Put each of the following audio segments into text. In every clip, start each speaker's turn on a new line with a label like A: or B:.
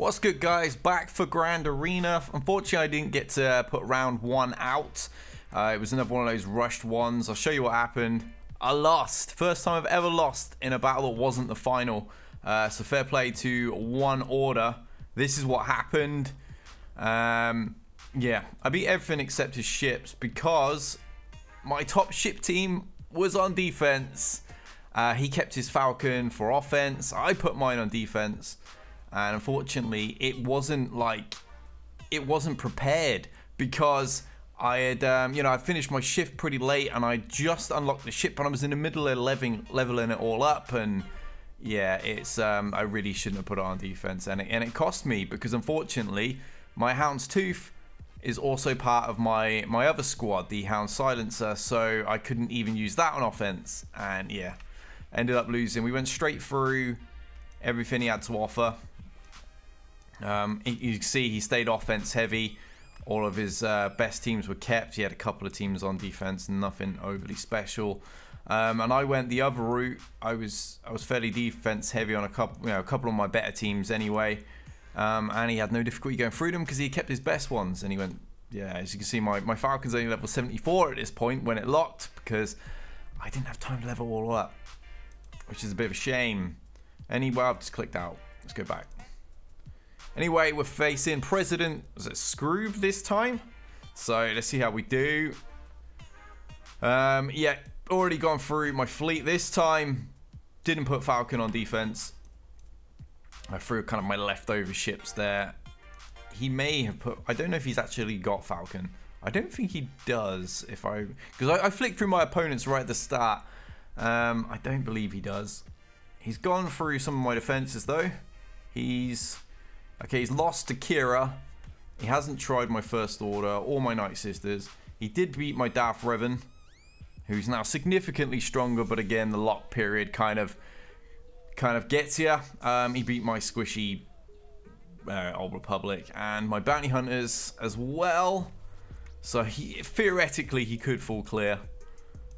A: What's good, guys? Back for Grand Arena. Unfortunately, I didn't get to put round one out. It was another one of those rushed ones. I'll show you what happened. I lost. First time I've ever lost in a battle that wasn't the final. So fair play to one order. This is what happened. Yeah, I beat everything except his ships because my top ship team was on defense. He kept his Falcon for offense. I put mine on defense. And unfortunately, it wasn't prepared because I had, I finished my shift pretty late and I just unlocked the ship and I was in the middle of leveling it all up. And yeah, it's, I really shouldn't have put it on defense. And it cost me because unfortunately, my Hound's Tooth is also part of my other squad, the Hound Silencer. So I couldn't even use that on offense. And yeah, ended up losing. We went straight through everything he had to offer. You can see he stayed offense heavy. All of his best teams were kept. He had a couple of teams on defense, nothing overly special. And I went the other route. I was fairly defense heavy on a couple of my better teams anyway. And he had no difficulty going through them because he kept his best ones. And he went, yeah, as you can see, my Falcon's only level 74 at this point when it locked because I didn't have time to level all up, which is a bit of a shame. Anyway, I've just clicked out. Let's go back. Anyway, we're facing President, was it Skroob this time? So let's see how we do. Yeah, already gone through my fleet this time. Didn't put Falcon on defense. I threw kind of my leftover ships there. He may have put, I don't know if he's actually got Falcon. I don't think he does because I flicked through my opponents right at the start. I don't believe he does. He's gone through some of my defenses though. He's lost to Kira. He hasn't tried my First Order or my Night Sisters. He did beat my Darth Revan, who's now significantly stronger, but again, the lock period kind of gets you. He beat my squishy Old Republic and my Bounty Hunters as well. So theoretically he could fall clear.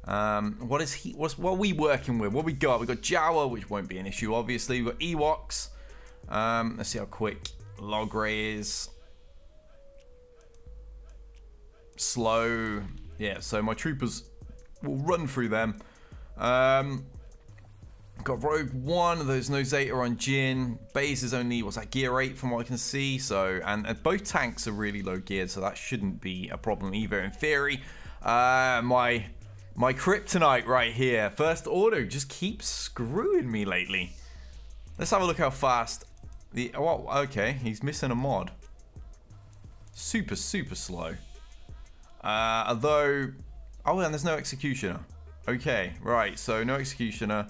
A: What are we working with? What we got? We got Jawa, which won't be an issue, obviously. We've got Ewoks. Let's see how quick Logray is. Slow. Yeah, so my troopers will run through them. Got Rogue 1, there's no Zeta on Jin. Base is only, what's that, gear 8 from what I can see. So, and both tanks are really low geared, so that shouldn't be a problem either in theory. My kryptonite right here. First Order just keeps screwing me lately. Let's have a look how fast. Oh, okay, he's missing a mod. Super slow. Although, oh, and there's no Executioner. Okay, right, so no Executioner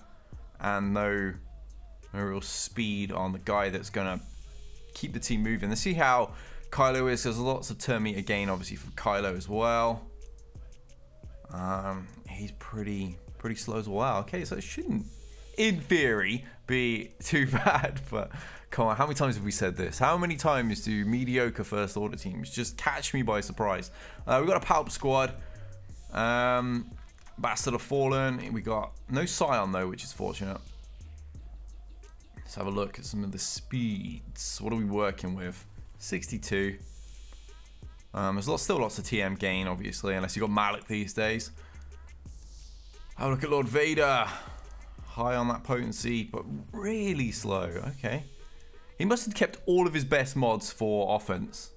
A: and no real speed on the guy that's gonna keep the team moving. Let's see how Kylo is. There's lots of turn meter gain, obviously, for Kylo as well. He's pretty slow as well. Okay, so it shouldn't, in theory, be too bad. But come on, how many times have we said this? How many times do mediocre First Order teams just catch me by surprise? We've got a Palp squad. Bastard of Fallen. We got no Scion though, which is fortunate. Let's have a look at some of the speeds. What are we working with? 62. There's still lots of TM gain, obviously, unless you got Malak these days. Have a look at Lord Vader. High on that potency, but really slow. Okay. He must have kept all of his best mods for offense.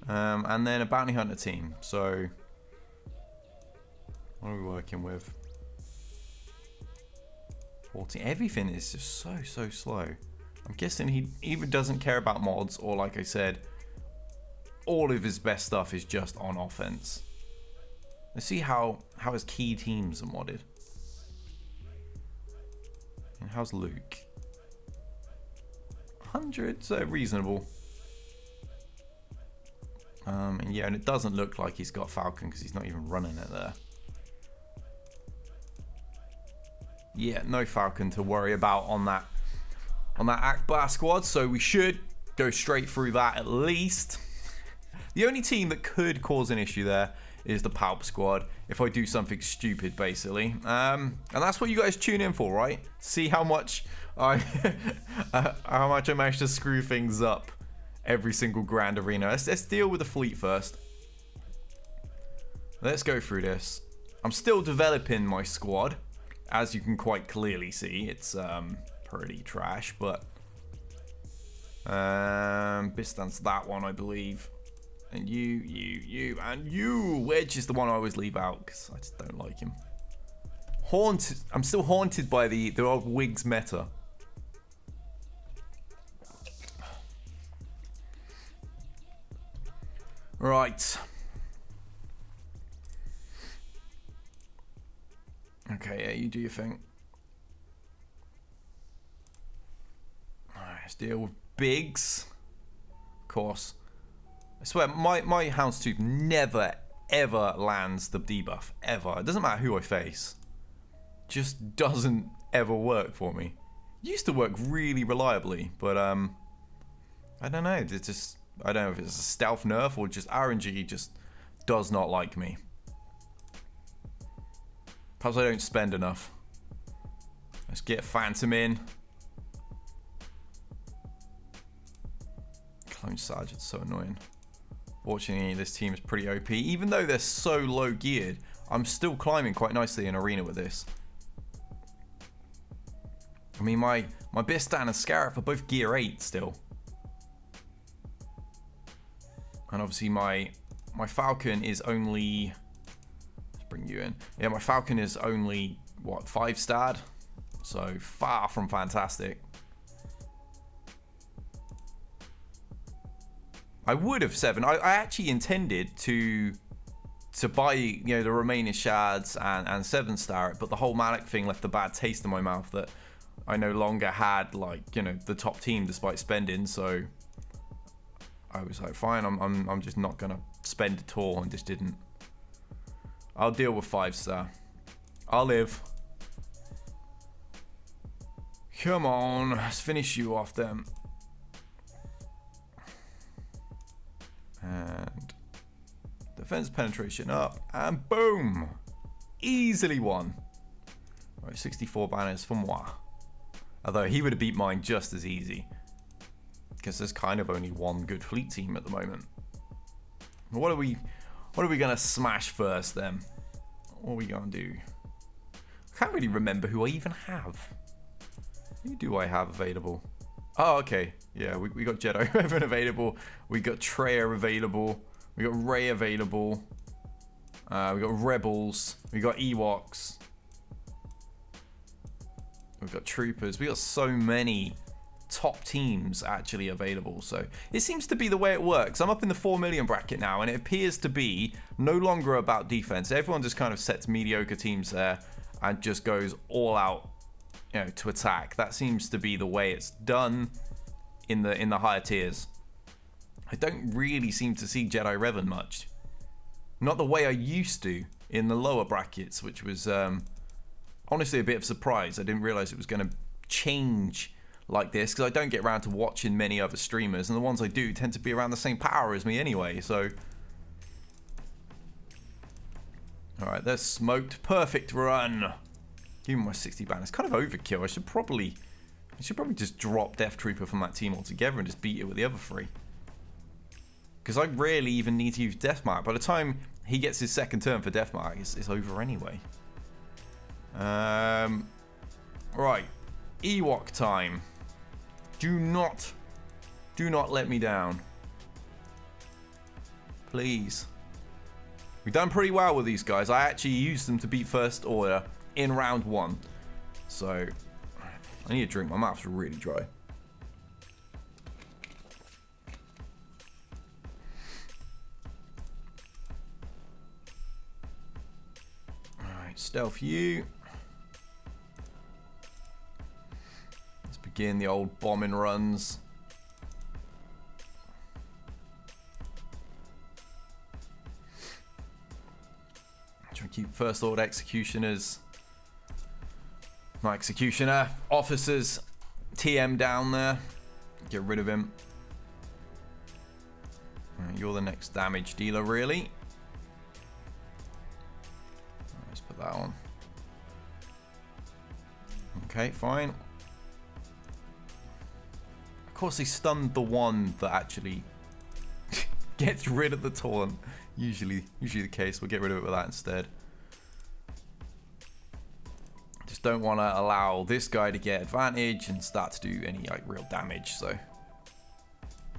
A: And then a Bounty Hunter team. So, what are we working with? 14. Everything is just so slow. I'm guessing he either doesn't care about mods or, like I said, all of his best stuff is just on offense. Let's see how his key teams are modded. And how's Luke? 100, so reasonable. And yeah, and it doesn't look like he's got Falcon because he's not even running it there. Yeah, no Falcon to worry about on that Akbar squad, so we should go straight through that at least. The only team that could cause an issue there is the Palp squad if I do something stupid, basically. And that's what you guys tune in for, right? See how much I managed to screw things up every single grand arena. Let's deal with the fleet first. Let's go through this. I'm still developing my squad, as you can quite clearly see. It's pretty trash, but Bistan's that one, I believe. And you, and you. Wedge is the one I always leave out because I just don't like him. Haunted. I'm still haunted by the old Wigs meta. Right. Okay, yeah, you do your thing. Alright, let's deal with Biggs. Of course. I swear, my Houndstooth never, ever lands the debuff. Ever. It doesn't matter who I face. Just doesn't ever work for me. It used to work really reliably, but I don't know. It's just, I don't know if it's a stealth nerf or just RNG just does not like me. Perhaps I don't spend enough. Let's get Phantom in. Clone Sergeant's so annoying. Fortunately, this team is pretty OP. Even though they're so low geared, I'm still climbing quite nicely in arena with this. I mean, my Bistan and Scarab are both gear 8 still. And obviously my Falcon is only... Let's bring you in. Yeah, my Falcon is only, what, 5-starred? So far from fantastic. I would have 7. I actually intended to buy, you know, the remaining shards and 7-star it, but the whole Malik thing left a bad taste in my mouth that I no longer had, like, you know, the top team despite spending. So I was like, fine, I'm just not gonna spend at all, and just didn't. I'll deal with 5-star. I'll live. Come on, let's finish you off then. And defense penetration up, and boom, easily won. Right, 64 banners for moi. Although he would have beat mine just as easy, because there's kind of only one good fleet team at the moment. What are we gonna smash first then? What are we gonna do? I can't really remember who I even have. Who do I have available? Oh, okay. Yeah, we got Jedi Revan available. We got Treya available. We got Rey available. We got Rebels. We got Ewoks. We've got Troopers. We got so many top teams actually available. So it seems to be the way it works. I'm up in the 4 million bracket now, and it appears to be no longer about defense. Everyone just kind of sets mediocre teams there and just goes all out, you know, to attack. That seems to be the way it's done in the higher tiers. I don't really seem to see Jedi Revan much. Not the way I used to in the lower brackets, which was honestly a bit of a surprise. I didn't realize it was going to change like this, because I don't get around to watching many other streamers, and the ones I do tend to be around the same power as me anyway, so... Alright, they're smoked. Perfect run. Give me my 60 banners. Kind of overkill. I should probably just drop Death Trooper from that team altogether and just beat it with the other 3. Because I rarely even need to use Deathmark. By the time he gets his second turn for Deathmark, it's over anyway. Right. Ewok time. Do not let me down. Please. We've done pretty well with these guys. I actually used them to beat First Order in round 1. So, I need a drink. My mouth's really dry. Alright, stealth you. Let's begin the old bombing runs. Try and keep First Order executioners. My executioner officers TM down there. Get rid of him. You're the next damage dealer, really. Let's put that on. Okay, fine. Of course, they stunned the one that actually gets rid of the taunt. Usually the case. We'll get rid of it with that instead. Just don't want to allow this guy to get advantage and start to do any like real damage. So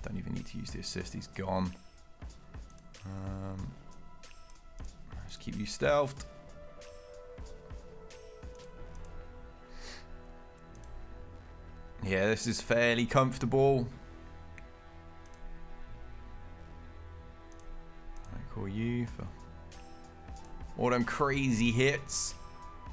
A: don't even need to use the assist. He's gone. Just keep you stealthed. Yeah, this is fairly comfortable. I call you for all them crazy hits.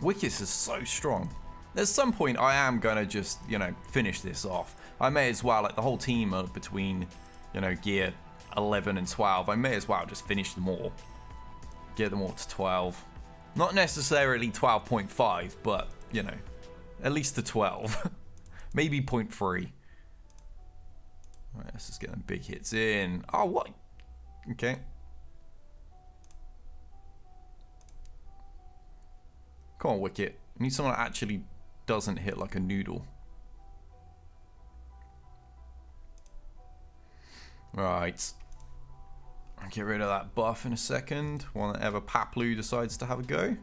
A: Wickets is so strong. At some point, I am gonna just, you know, finish this off. I may as well, like the whole team are between, you know, gear 11 and 12. I may as well just finish them all. Get them all to 12. Not necessarily 12.5, but, you know, at least to 12. Maybe 0.3. Right, let's just get them big hits in. Oh, what? Okay. Come on, Wicket. I need someone that actually doesn't hit like a noodle. Right. I'll get rid of that buff in a second. Whenever Paplu decides to have a go.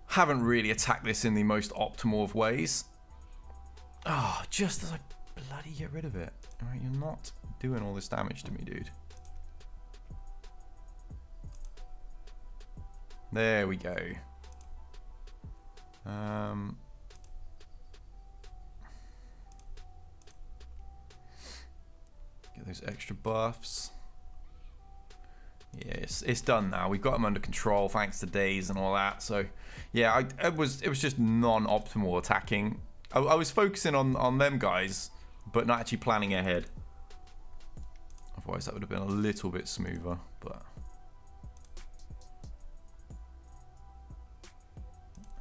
A: Haven't really attacked this in the most optimal of ways. Oh, just as I bloody get rid of it. Alright, you're not doing all this damage to me, dude. There we go. Get those extra buffs. Yes, it's done now. We've got him under control thanks to Daze and all that. So, yeah, it was just non-optimal attacking. I was focusing on them guys, but not actually planning ahead. Otherwise, that would have been a little bit smoother. But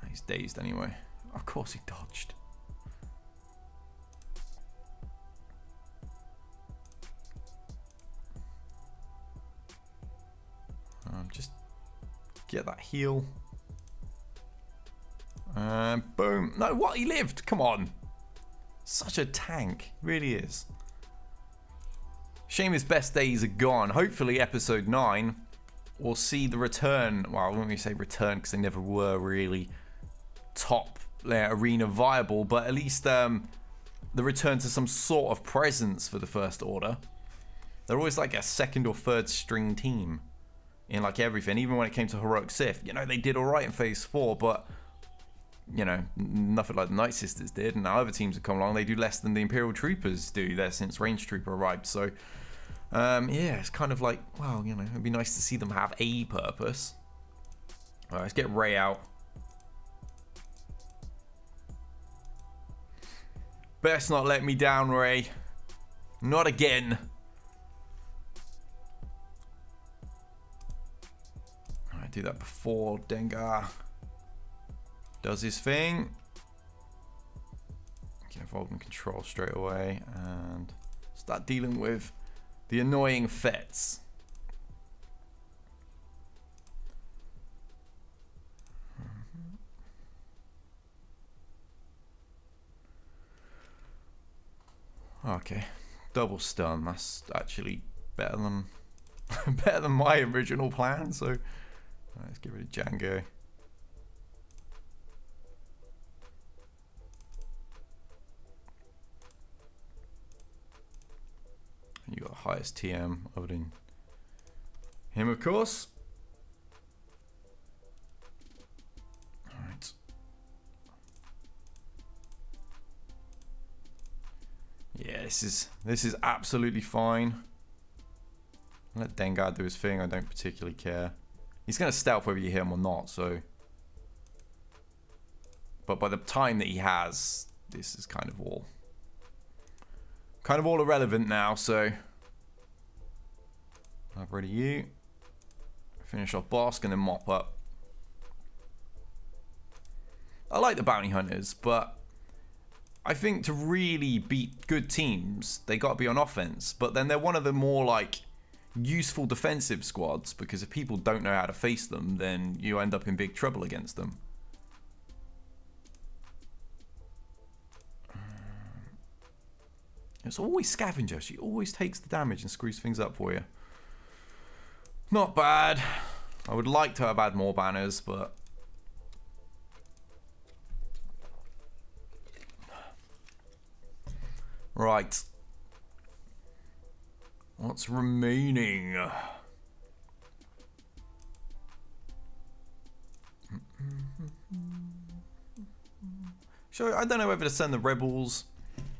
A: he's dazed anyway. Of course, he dodged. Just get that heal. Boom. No, what? He lived. Come on. Such a tank. Really is. Shame his best days are gone. Hopefully episode 9 we'll see the return. Well, I won't really say return because they never were really top arena viable, but at least the return to some sort of presence for the First Order. They're always like a second or third string team in like everything. Even when it came to Heroic Sith, you know, they did all right in Phase 4, but you know, nothing like the Night Sisters did. And now other teams have come along, they do less than the Imperial Troopers do there since Range Trooper arrived. So yeah, it's kind of like, well, you know, it'd be nice to see them have a purpose. All right, let's get Rey out. Best not let me down, Rey. Not again. All right, do that before Dengar does his thing. Get involved in control straight away and start dealing with the annoying Fets. Okay, double stun. That's actually better than better than my original plan. So let's get rid of Django. You got the highest TM other than him, of course. All right. Yeah, this is absolutely fine. Let Dengar do his thing. I don't particularly care. He's gonna stealth whether you hit him or not. So, but by the time that he has, this is kind of all irrelevant now. So I've ready you. Finish off Bosk and then mop up. I like the bounty hunters, but I think to really beat good teams, they got to be on offense. But then they're one of the more like useful defensive squads, because if people don't know how to face them, then you end up in big trouble against them. It's always Scavenger. She always takes the damage and screws things up for you. Not bad. I would like to have had more banners, but... Right. What's remaining? So I don't know whether to send the rebels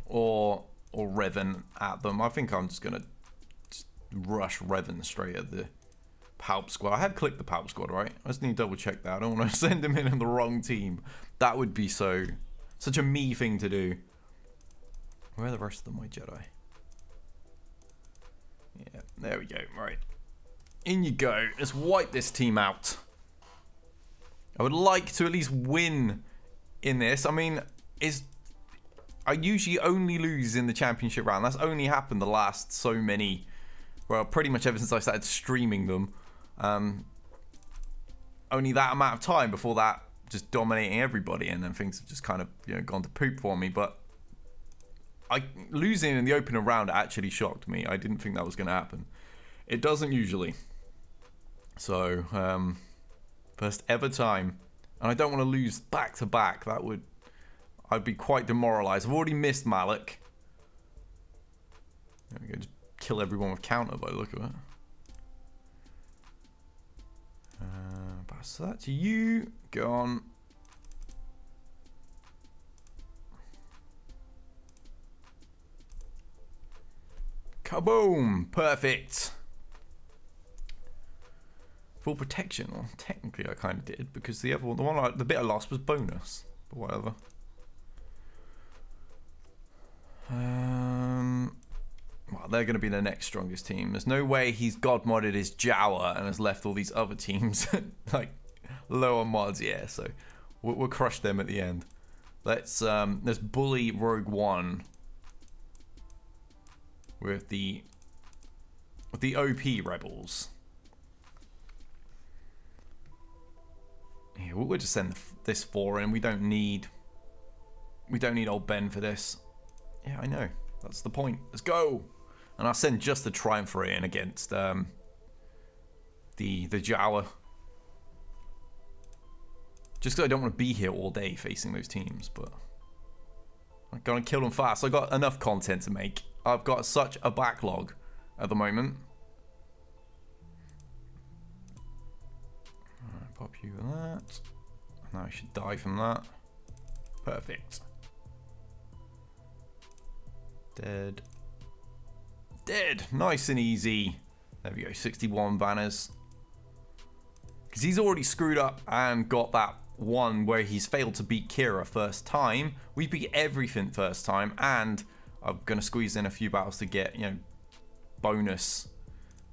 A: or Revan at them. I think I'm just gonna rush Revan straight at the Palp squad. I had clicked the Palp squad, right? I just need to double check that. I don't want to send him in the wrong team. That would be such a me thing to do. Where are the rest of my Jedi? Yeah, there we go. Right. In you go. Let's wipe this team out. I would like to at least win in this. I mean, I usually only lose in the championship round. That's only happened the last so many, well, pretty much ever since I started streaming them. Only that amount of time before that, just dominating everybody, and then things have just kind of, you know, gone to poop for me. But losing in the opener round actually shocked me. I didn't think that was going to happen. It doesn't usually. So, first ever time. And I don't want to lose back to back. I'd be quite demoralized. I've already missed Malik. There we go. Just kill everyone with counter by the look of it. Pass that to you. Go on. Kaboom! Perfect. Full protection. Well, technically, I kind of did, because the other one, the bit I lost was bonus. But whatever. Well, they're going to be the next strongest team. There's no way he's god modded his Jawa and has left all these other teams like low on mods. Yeah, so we'll crush them at the end. Let's bully Rogue One with the OP rebels. Yeah, we'll just send this 4 in. We don't need old Ben for this. Yeah, I know. That's the point. Let's go. And I'll send just the Triumpher in against the Jawa. Just because I don't want to be here all day facing those teams, but I'm gonna kill them fast. I got enough content to make. I've got such a backlog at the moment. Alright, pop you with that. Now I should die from that. Perfect. Dead. Dead. Nice and easy. There we go. 61 banners. Because he's already screwed up and got that one where he's failed to beat Kira first time. We beat everything first time, and I'm going to squeeze in a few battles to get, you know, bonus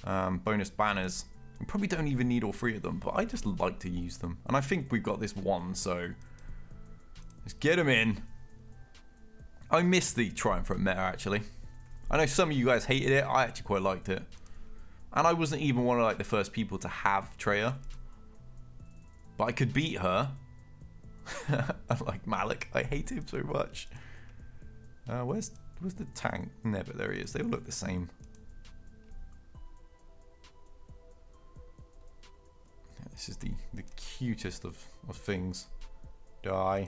A: banners. We probably don't even need all 3 of them, but I just like to use them. And I think we've got this one, so let's get him in. I miss the Triumph meta, actually. I know some of you guys hated it. I actually quite liked it. And I wasn't even one of like the first people to have Treya. But I could beat her. Like Malik. I hate him so much. Where's the tank? Never. There he is. They all look the same. Yeah, this is the cutest of things. Die.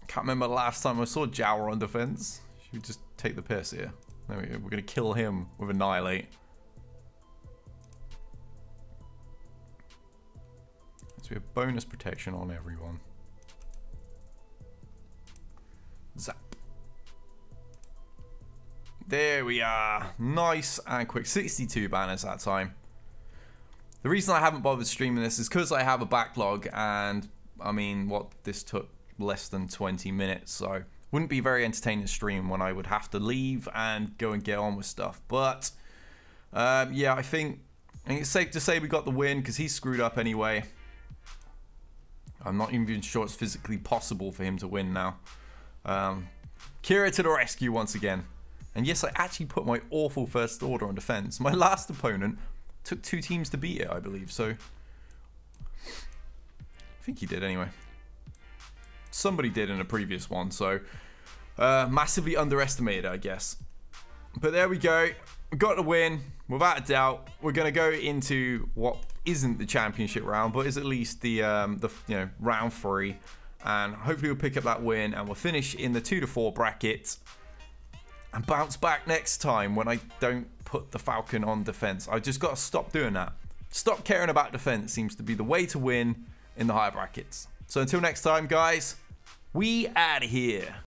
A: Can't remember the last time I saw Jawa on defense. Should we just take the piss here? There we go. We're gonna kill him with Annihilate. So we have bonus protection on everyone. Zap. There we are. Nice and quick. 62 banners that time. The reason I haven't bothered streaming this is because I have a backlog, and I mean, this took less than 20 minutes, so wouldn't be very entertaining to stream when I would have to leave and go and get on with stuff. But yeah, I think it's safe to say we got the win because he's screwed up anyway. I'm not even sure it's physically possible for him to win now. Kira to the rescue once again. And yes, I actually put my awful first order on defense. My last opponent took 2 teams to beat it, I believe. So I think he did anyway. Somebody did in a previous one. So massively underestimated, I guess. But there we go. We got the win without a doubt. We're going to go into what isn't the championship round, but is at least the you know, round 3, and hopefully we'll pick up that win and we'll finish in the 2 to 4 bracket and bounce back next time when I don't put the Falcon on defense. I just got to stop doing that. Stop caring about defense seems to be the way to win in the higher brackets. So until next time, guys, we out of here.